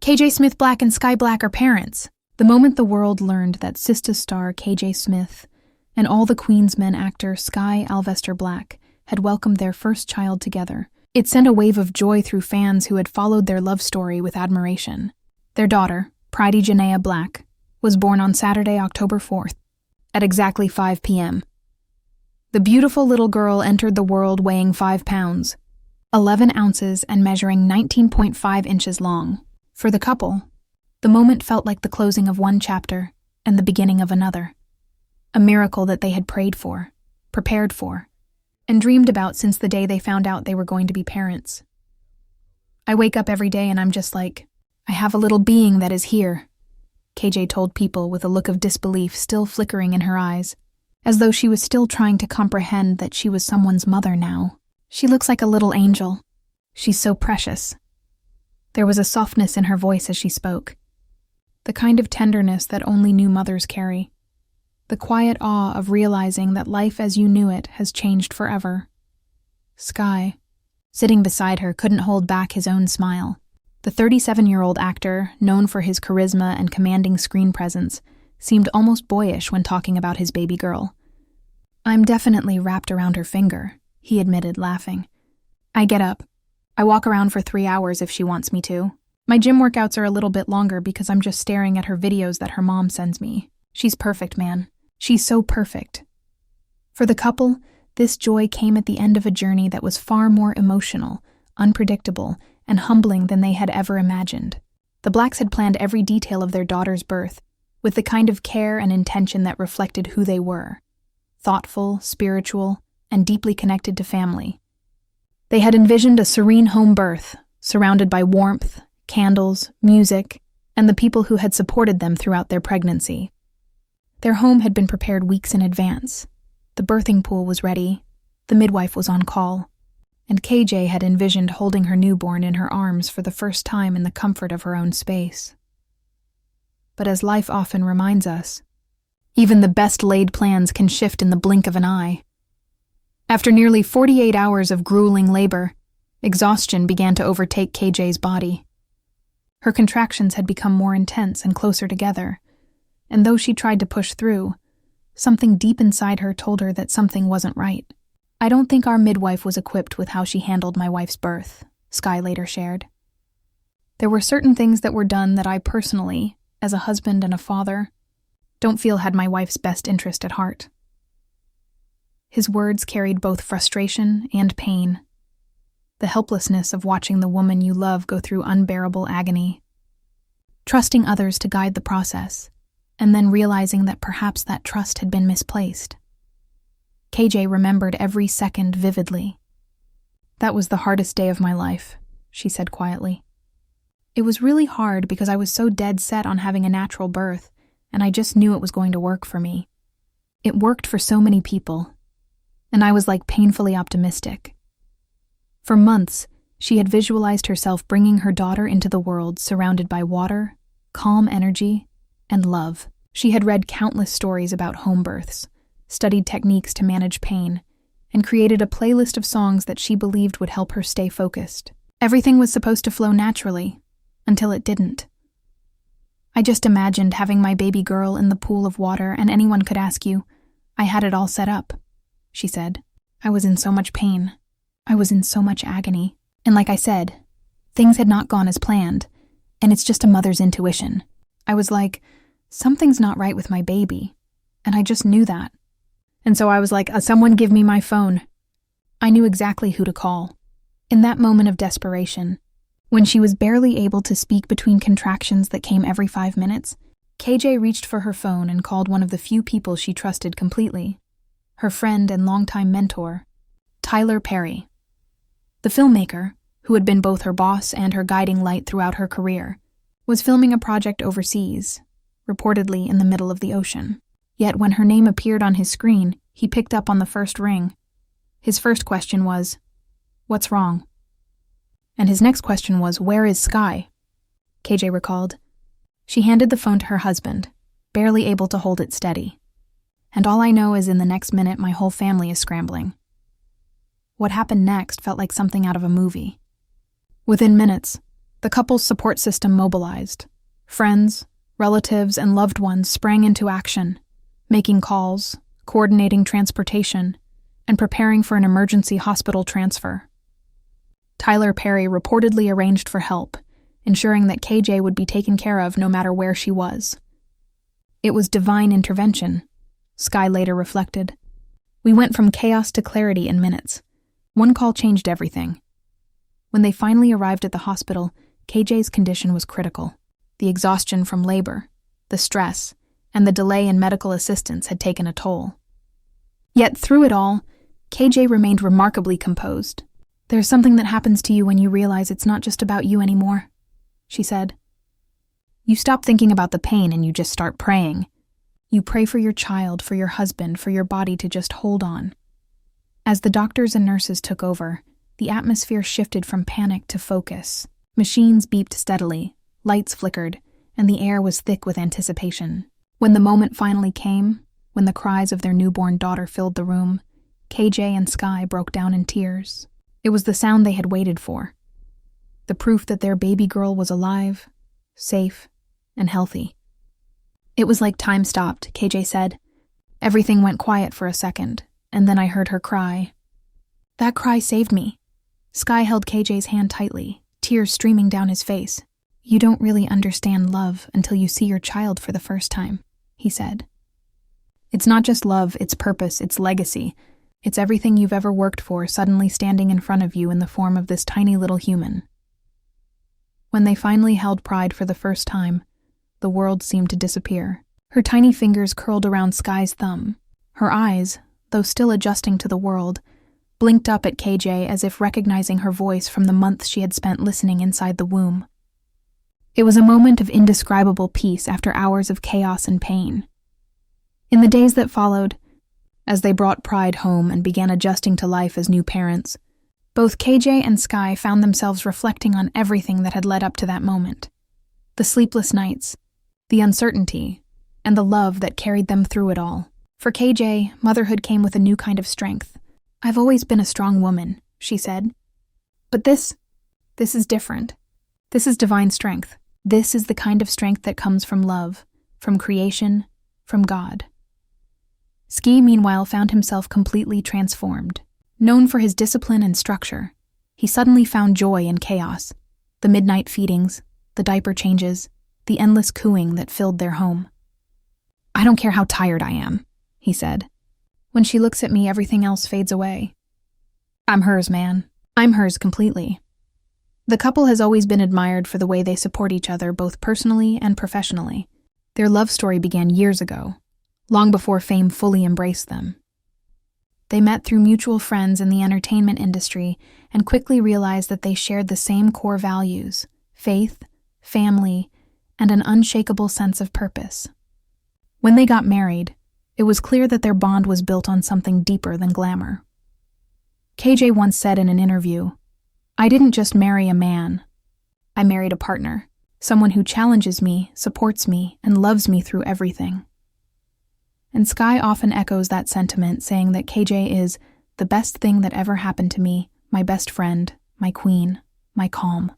KJ Smith Black and Skyh Black are parents. The moment the world learned that Sista star KJ Smith and all the Queen's Men actor Skyh Alvester Black had welcomed their first child together, it sent a wave of joy through fans who had followed their love story with admiration. Their daughter, Pridey Janaea Black, was born on Saturday, October 4th, at exactly 5 p.m. The beautiful little girl entered the world weighing 5 pounds, 11 ounces, and measuring 19.5 inches long. For the couple, the moment felt like the closing of one chapter and the beginning of another. A miracle that they had prayed for, prepared for, and dreamed about since the day they found out they were going to be parents. I wake up every day and I'm just like, I have a little being that is here, KJ told people with a look of disbelief still flickering in her eyes, as though she was still trying to comprehend that she was someone's mother now. She looks like a little angel. She's so precious. There was a softness in her voice as she spoke, the kind of tenderness that only new mothers carry, the quiet awe of realizing that life as you knew it has changed forever. Skyh, sitting beside her, couldn't hold back his own smile. The 37-year-old actor, known for his charisma and commanding screen presence, seemed almost boyish when talking about his baby girl. I'm definitely wrapped around her finger, he admitted, laughing. I get up. I walk around for 3 hours if she wants me to. My gym workouts are a little bit longer because I'm just staring at her videos that her mom sends me. She's perfect, man. She's so perfect. For the couple, this joy came at the end of a journey that was far more emotional, unpredictable, and humbling than they had ever imagined. The Blacks had planned every detail of their daughter's birth, with the kind of care and intention that reflected who they were: thoughtful, spiritual, and deeply connected to family. They had envisioned a serene home birth, surrounded by warmth, candles, music, and the people who had supported them throughout their pregnancy. Their home had been prepared weeks in advance. The birthing pool was ready, the midwife was on call, and KJ had envisioned holding her newborn in her arms for the first time in the comfort of her own space. But as life often reminds us, even the best-laid plans can shift in the blink of an eye. After nearly 48 hours of grueling labor, exhaustion began to overtake KJ's body. Her contractions had become more intense and closer together, and though she tried to push through, something deep inside her told her that something wasn't right. I don't think our midwife was equipped with how she handled my wife's birth, Skyh later shared. There were certain things that were done that I personally, as a husband and a father, don't feel had my wife's best interest at heart. His words carried both frustration and pain, the helplessness of watching the woman you love go through unbearable agony, trusting others to guide the process, and then realizing that perhaps that trust had been misplaced. KJ remembered every second vividly. That was the hardest day of my life, she said quietly. It was really hard because I was so dead set on having a natural birth, and I just knew it was going to work for me. It worked for so many people, and I was like painfully optimistic. For months, she had visualized herself bringing her daughter into the world surrounded by water, calm energy, and love. She had read countless stories about home births, studied techniques to manage pain, and created a playlist of songs that she believed would help her stay focused. Everything was supposed to flow naturally, until it didn't. I just imagined having my baby girl in the pool of water and anyone could ask you. I had it all set up, she said. I was in so much pain. I was in so much agony. And like I said, things had not gone as planned, and it's just a mother's intuition. I was like, something's not right with my baby, and I just knew that. And so I was like, someone give me my phone. I knew exactly who to call. In that moment of desperation, when she was barely able to speak between contractions that came every 5 minutes, KJ reached for her phone and called one of the few people she trusted completely, her friend and longtime mentor, Tyler Perry. The filmmaker, who had been both her boss and her guiding light throughout her career, was filming a project overseas, reportedly in the middle of the ocean. Yet when her name appeared on his screen, he picked up on the first ring. His first question was, "What's wrong?" And his next question was, "Where is Skyh?" KJ recalled. She handed the phone to her husband, barely able to hold it steady. And all I know is in the next minute my whole family is scrambling. What happened next felt like something out of a movie. Within minutes, The couple's support system mobilized. Friends, relatives, and loved ones sprang into action, making calls, coordinating transportation, and preparing for an emergency hospital transfer. Tyler Perry reportedly arranged for help, ensuring that KJ would be taken care of no matter where she was. It was divine intervention, Skyh later reflected. We went from chaos to clarity in minutes. One call changed everything. When they finally arrived at the hospital, KJ's condition was critical. The exhaustion from labor, the stress, and the delay in medical assistance had taken a toll. Yet through it all, KJ remained remarkably composed. "There's something that happens to you when you realize it's not just about you anymore," she said. "You stop thinking about the pain and you just start praying. You pray for your child, for your husband, for your body to just hold on." As the doctors and nurses took over, the atmosphere shifted from panic to focus. Machines beeped steadily, lights flickered, and the air was thick with anticipation. When the moment finally came, when the cries of their newborn daughter filled the room, KJ and Skyh broke down in tears. It was the sound they had waited for. The proof that their baby girl was alive, safe, and healthy. "It was like time stopped," KJ said. "Everything went quiet for a second, and then I heard her cry. That cry saved me." Skyh held KJ's hand tightly, tears streaming down his face. "You don't really understand love until you see your child for the first time," he said. "It's not just love, it's purpose, it's legacy. It's everything you've ever worked for suddenly standing in front of you in the form of this tiny little human." When they finally held Pride for the first time, the world seemed to disappear. Her tiny fingers curled around Skyh's thumb. Her eyes, though still adjusting to the world, blinked up at KJ as if recognizing her voice from the months she had spent listening inside the womb. It was a moment of indescribable peace after hours of chaos and pain. In the days that followed, as they brought Pride home and began adjusting to life as new parents, both KJ and Skyh found themselves reflecting on everything that had led up to that moment. The sleepless nights, the uncertainty, and the love that carried them through it all. For KJ, motherhood came with a new kind of strength. "I've always been a strong woman," she said. "But this is different. This is divine strength. This is the kind of strength that comes from love, from creation, from God." Skyh, meanwhile, found himself completely transformed. Known for his discipline and structure, he suddenly found joy in chaos. The midnight feedings, the diaper changes, the endless cooing that filled their home. "I don't care how tired I am," he said. "When she looks at me, everything else fades away. I'm hers, man. I'm hers completely." The couple has always been admired for the way they support each other both personally and professionally. Their love story began years ago, long before fame fully embraced them. They met through mutual friends in the entertainment industry and quickly realized that they shared the same core values: faith, family, and an unshakable sense of purpose. When they got married, it was clear that their bond was built on something deeper than glamour. KJ once said in an interview, "I didn't just marry a man. I married a partner, someone who challenges me, supports me, and loves me through everything." And Skyh often echoes that sentiment, saying that KJ is the best thing that ever happened to me, my best friend, my queen, my calm.